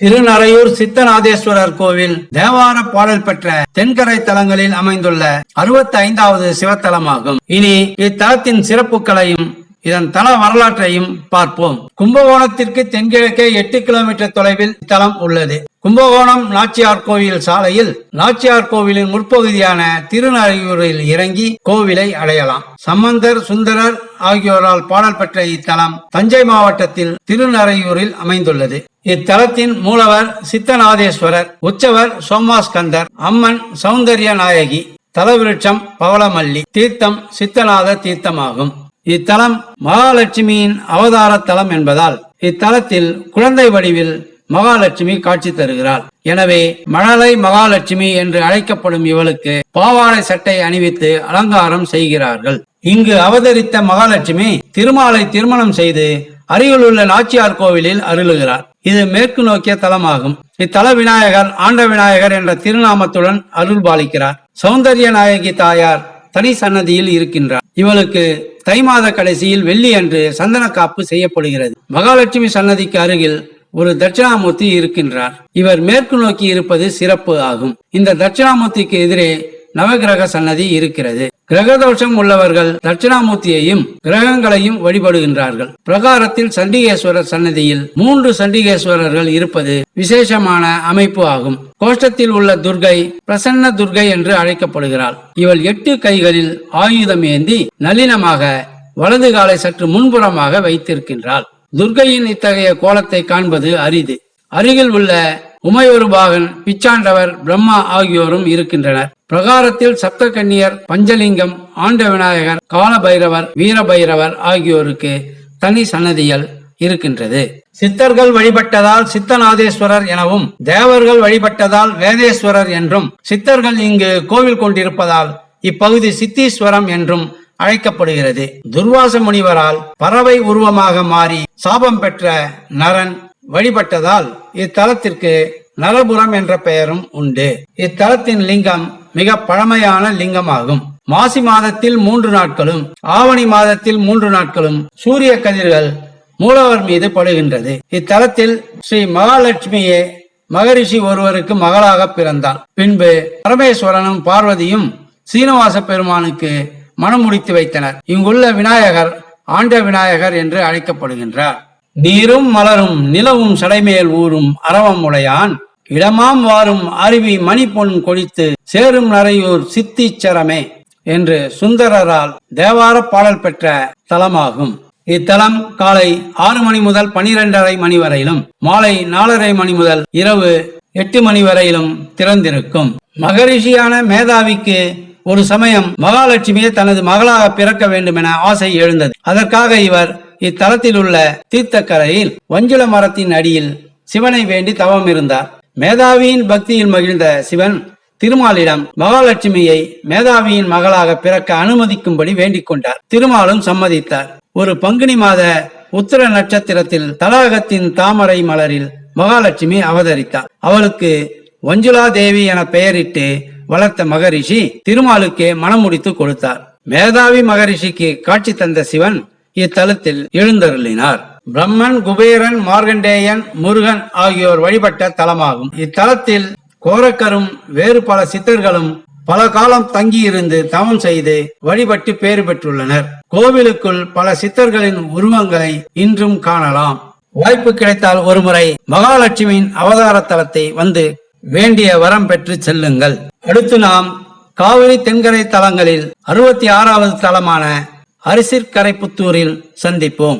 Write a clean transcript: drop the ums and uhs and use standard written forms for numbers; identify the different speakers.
Speaker 1: திருநறையூர் சித்தநாதேஸ்வரர் கோவில் தேவார பாடல் பெற்ற தென்கரை தலங்களில் அமைந்துள்ள 65வது சிவத்தலமாகும். இனி இத்தலத்தின் சிறப்புகளையும் இதன் தல வரலாற்றையும் பார்ப்போம். கும்பகோணத்திற்கு தென்கிழக்கே 8 கிலோமீட்டர் தொலைவில் இத்தலம் உள்ளது. கும்பகோணம் நாச்சியார் கோவில் சாலையில் நாச்சியார் கோவிலின் முற்பகுதியான திருநறையூரில் இறங்கி கோவிலை அடையலாம். சம்பந்தர், சுந்தரர் ஆகியோரால் பாடல் பெற்ற இத்தலம் தஞ்சை மாவட்டத்தில் திருநறையூரில் அமைந்துள்ளது. இத்தலத்தின் மூலவர் சித்தநாதேஸ்வரர், உற்சவர் சோமாஸ்கந்தர், அம்மன் சௌந்தர்ய நாயகி, தலவிருட்சம் பவளமல்லி, தீர்த்தம் சித்தநாத தீர்த்தமாகும். இத்தலம் மகாலட்சுமியின் அவதார தலம் என்பதால் இத்தலத்தில் குழந்தை வடிவில் மகாலட்சுமி காட்சி தருகிறாள். எனவே மழலை மகாலட்சுமி என்று அழைக்கப்படும் இவளுக்கு பாவாடை சட்டை அணிவித்து அலங்காரம் செய்கிறார்கள். இங்கு அவதரித்த மகாலட்சுமி திருமாலை திருமணம் செய்து அருகிலுள்ள நாச்சியார் கோவிலில் அருளுகிறார். இது மேற்கு நோக்கிய தலமாகும். இத்தல விநாயகர் ஆண்ட விநாயகர் என்ற திருநாமத்துடன் அருள் பாலிக்கிறார். சௌந்தர்ய நாயகி தாயார் தனி சன்னதியில் இருக்கின்றார். இவளுக்கு தை மாத கடைசியில் வெள்ளி அன்று சந்தன காப்பு செய்யப்படுகிறது. மகாலட்சுமி சன்னதிக்கு அருகில் ஒரு தட்சிணாமூர்த்தி இருக்கின்றார். இவர் மேற்கு நோக்கி இருப்பது சிறப்பு ஆகும். இந்த தட்சிணாமூர்த்திக்கு எதிரே நவகிரக சன்னதி இருக்கிறது. கிரகதோஷம் உள்ளவர்கள் தட்சிணாமூர்த்தியையும் கிரகங்களையும் வழிபடுகின்றார்கள். பிரகாரத்தில் சண்டிகேஸ்வரர் சன்னதியில் 3 சண்டிகேஸ்வரர்கள் இருப்பது விசேஷமான அமைப்பு ஆகும். கோஷ்டத்தில் உள்ள துர்கை பிரசன்ன துர்கை என்று அழைக்கப்படுகிறாள். இவள் 8 கைகளில் ஆயுதம் ஏந்தி நளினமாக வலது காலை சற்று முன்புறமாக வைத்திருக்கின்றாள். துர்கையின் இத்தகைய கோலத்தை காண்பது அரிது. அருகில் உள்ள உமையொருபாகன், பிச்சாண்டவர், பிரம்மா ஆகியோரும் இருக்கின்றனர். பிரகாரத்தில் சப்த கன்னியர், பஞ்சலிங்கம், ஆண்ட விநாயகர், கால பைரவர், வீரபைரவர் ஆகியோருக்கு தனி சன்னதிகள் இருக்கின்றது. சித்தர்கள் வழிபட்டதால் சித்தநாதேஸ்வரர் எனவும், தேவர்கள் வழிபட்டதால் வேதேஸ்வரர் என்றும், சித்தர்கள் இங்கு கோவில் கொண்டிருப்பதால் இப்பகுதி சித்தீஸ்வரம் என்றும் அழைக்கப்படுகிறது. துர்வாச முனிவரால் பறவை உருவமாக மாறி சாபம் பெற்ற நரன் வழிபட்டதால் இத்தலத்திற்கு நரபுரம் என்ற பெயரும் உண்டு. இத்தலத்தின் லிங்கம் மிக பழமையான லிங்கமாகும். மாசி மாதத்தில் 3 நாட்களும் ஆவணி மாதத்தில் 3 நாட்களும் சூரிய கதிர்கள் மூலவர் மீது படுகின்றது. இத்தலத்தில் ஸ்ரீ மகாலட்சுமியே மகரிஷி ஒருவருக்கு மகளாக பிறந்தாள். பின்பு பரமேஸ்வரனும் பார்வதியும் சீனிவாச பெருமானுக்கு மனம் முடித்து வைத்தனர். இங்குள்ள விநாயகர் ஆண்ட விநாயகர் என்று அழைக்கப்படுகின்றார். நீரும் மலரும் நிலவும் சடைமேல் ஊரும் அரவம் உடையான், இடமாம் வாரும் அருவி மணி பொன் கொடித்து சேரும் நரையூர் சித்தீச்சரமே என்று சுந்தரரால் தேவார பாடல் பெற்ற தலமாகும். இத்தலம் காலை 6 மணி முதல் 12:30 மணி வரையிலும், மாலை 4:30 மணி முதல் இரவு 8 மணி வரையிலும் திறந்திருக்கும். மகரிஷியான மேதாவிக்கு ஒரு சமயம் மகாலட்சுமியை தனது மகளாக பிறக்க வேண்டும் என ஆசை எழுந்தது. அதற்காக இவர் இத்தலத்தில் உள்ள தீர்த்தக்கரையில் வஞ்சுள மரத்தின் அடியில் சிவனை வேண்டி தவம் இருந்தார். மேதாவியின் பக்தியில் மகிழ்ந்த சிவன் திருமாலிடம் மகாலட்சுமியை மேதாவியின் மகளாக பிறக்க அனுமதிக்கும்படி வேண்டிக் கொண்டார். திருமாலும் சம்மதித்தார். ஒரு பங்குனி மாத உத்திர நட்சத்திரத்தில் தடாகத்தின் தாமரை மலரில் மகாலட்சுமி அவதரித்தார். அவளுக்கு வஞ்சுளா தேவி என பெயரிட்டு வளர்த்த மகரிஷி திருமாலுக்கே மனம் முடித்து கொடுத்தார். மேதாவி மகரிஷிக்கு காட்சி தந்த சிவன் இத்தலத்தில் எழுந்தருளினார். பிரம்மன், குபேரன், மார்கண்டேயன், முருகன் ஆகியோர் வழிபட்ட தலமாகும். இத்தலத்தில் கோரக்கரும் வேறு பல சித்தர்களும் பல காலம் தங்கியிருந்து தவம் செய்து வழிபட்டு பேறு பெற்றுள்ளனர். கோவிலுக்குள் பல சித்தர்களின் உருவங்களை இன்றும் காணலாம். வாய்ப்பு கிடைத்தால் ஒருமுறை மகாலட்சுமியின் அவதார தலத்தை வந்து வேண்டிய வரம் பெற்று செல்லுங்கள். அடுத்து நாம் காவிரி தென்கரை தலங்களில் 66வது தலமான அரிசிற்கரைப்புத்தூரில் சந்திப்போம்.